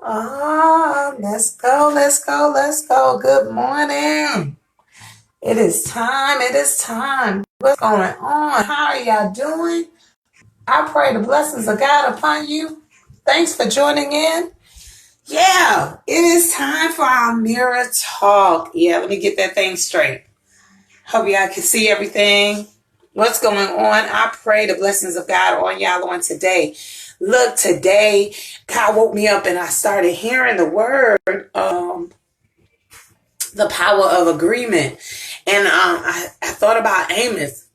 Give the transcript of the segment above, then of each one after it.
Let's go, let's go, let's go. Good morning. It is time. It is time. What's going on? How are y'all doing? I pray the blessings of God upon you. Thanks for joining in. Yeah, it is time for our mirror talk. Yeah, let me get that thing straight. Hope y'all can see everything. What's going on? I pray the blessings of God on y'all on today. Look, today, God woke me up and I started hearing the word, the power of agreement. And I thought about Amos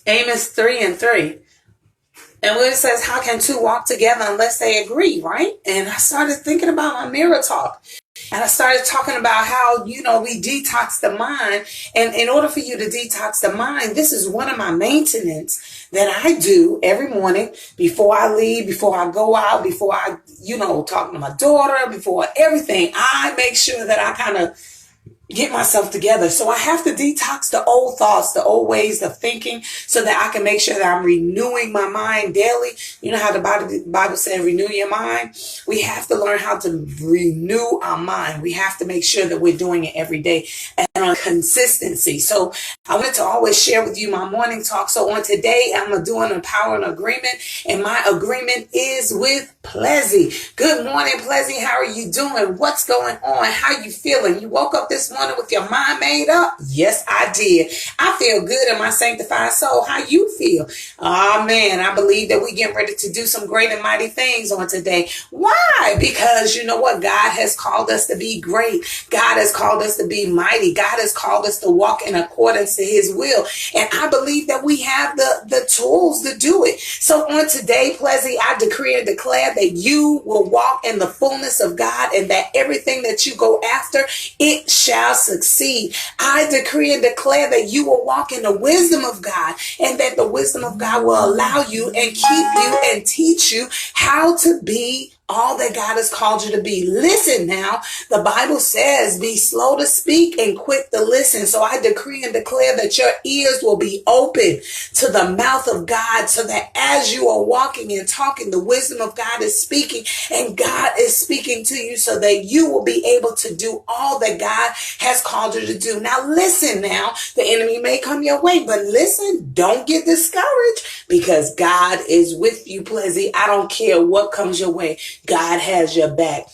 3:3. And when it says, how can two walk together unless they agree, right? And I started thinking about my mirror talk. And I started talking about how, we detox the mind. And in order for you to detox the mind, this is one of my maintenance that I do every morning before I leave, before I go out, before I, talk to my daughter, before everything. I make sure that I kind of get myself together. So I have to detox the old thoughts, the old ways of thinking, so that I can make sure that I'm renewing my mind daily. You know how the Bible says renew your mind? We have to learn how to renew our mind. We have to make sure that we're doing it every day and on consistency. So I wanted to always share with you my morning talk. So on today, I'm doing a power and agreement, and my agreement is with Plezzy. Good morning, Plezzy. How are you doing? What's going on? How you feeling? You woke up this morning with your mind made up? Yes, I did. I feel good in my sanctified soul. How you feel? Oh man, I believe that we getting ready to do some great and mighty things on today. Why? Because you know what? God has called us to be great. God has called us to be mighty. God has called us to walk in accordance to his will. And I believe that we have the tools to do it. So on today, Plezzy, I decree and declare that you will walk in the fullness of God, and that everything that you go after, it shall succeed. I decree and declare that you will walk in the wisdom of God, and that the wisdom of God will allow you and keep you and teach you how to be all that God has called you to be. Listen now, the Bible says, be slow to speak and quick to listen. So I decree and declare that your ears will be open to the mouth of God, so that as you are walking and talking, the wisdom of God is speaking, and God is speaking to you, so that you will be able to do all that God has called you to do. Now listen now, the enemy may come your way, but listen, don't get discouraged, because God is with you, Plezzy. I don't care what comes your way. God has your back.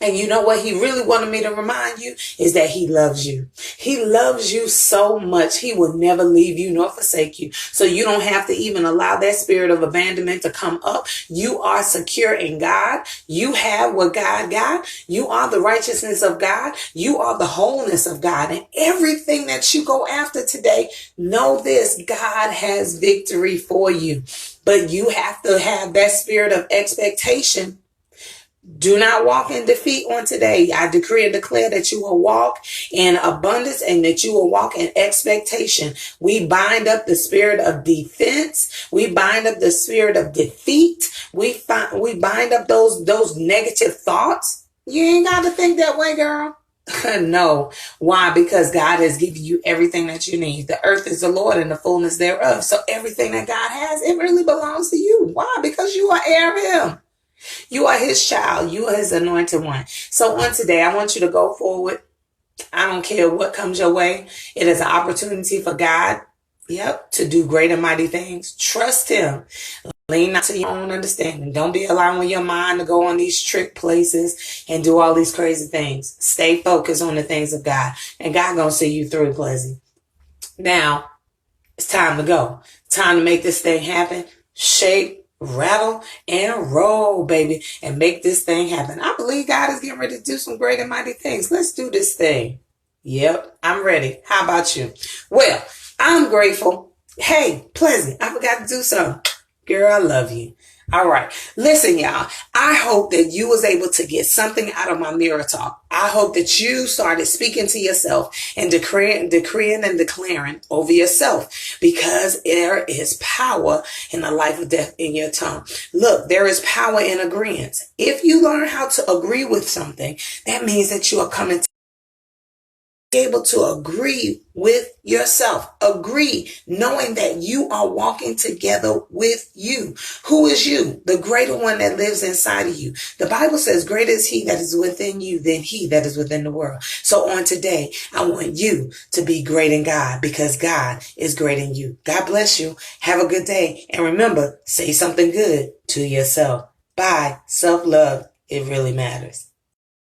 And you know what he really wanted me to remind you is that he loves you. He loves you so much. He will never leave you nor forsake you. So you don't have to even allow that spirit of abandonment to come up. You are secure in God. You have what God got. You are the righteousness of God. You are the wholeness of God. And everything that you go after today, know this: God has victory for you. But you have to have that spirit of expectation. Do not walk in defeat on today. I decree and declare that you will walk in abundance, and that you will walk in expectation. We bind up the spirit of defense. We bind up the spirit of defeat. We bind up those negative thoughts. You ain't got to think that way, girl. No. Why? Because God has given you everything that you need. The earth is the Lord and the fullness thereof. So everything that God has, it really belongs to you. Why? Because you are heir of him. You are his child. You are his anointed one. So on today, I want you to go forward. I don't care what comes your way. It is an opportunity for God, to do great and mighty things. Trust him. Lean not to your own understanding. Don't be allowing your mind to go on these trick places and do all these crazy things. Stay focused on the things of God, and God gonna see you through, Plezzy. Now, it's time to go. Time to make this thing happen. Shake, rattle, and roll, baby, and make this thing happen. I believe God is getting ready to do some great and mighty things. Let's do this thing. Yep, I'm ready. How about you? Well, I'm grateful. Hey, Pleasant, I forgot to do something. Girl, I love you. All right. Listen, y'all, I hope that you was able to get something out of my mirror talk. I hope that you started speaking to yourself and decreeing and declaring over yourself, because there is power in the life of death in your tongue. Look, there is power in agreement. If you learn how to agree with something, that means that you are coming able to agree with yourself. Agree, knowing that you are walking together with you. Who is you? The greater one that lives inside of you. The Bible says, greater is he that is within you than he that is within the world. So on today, I want you to be great in God, because God is great in you. God bless you. Have a good day. And remember, say something good to yourself. Bye. Self-love. It really matters.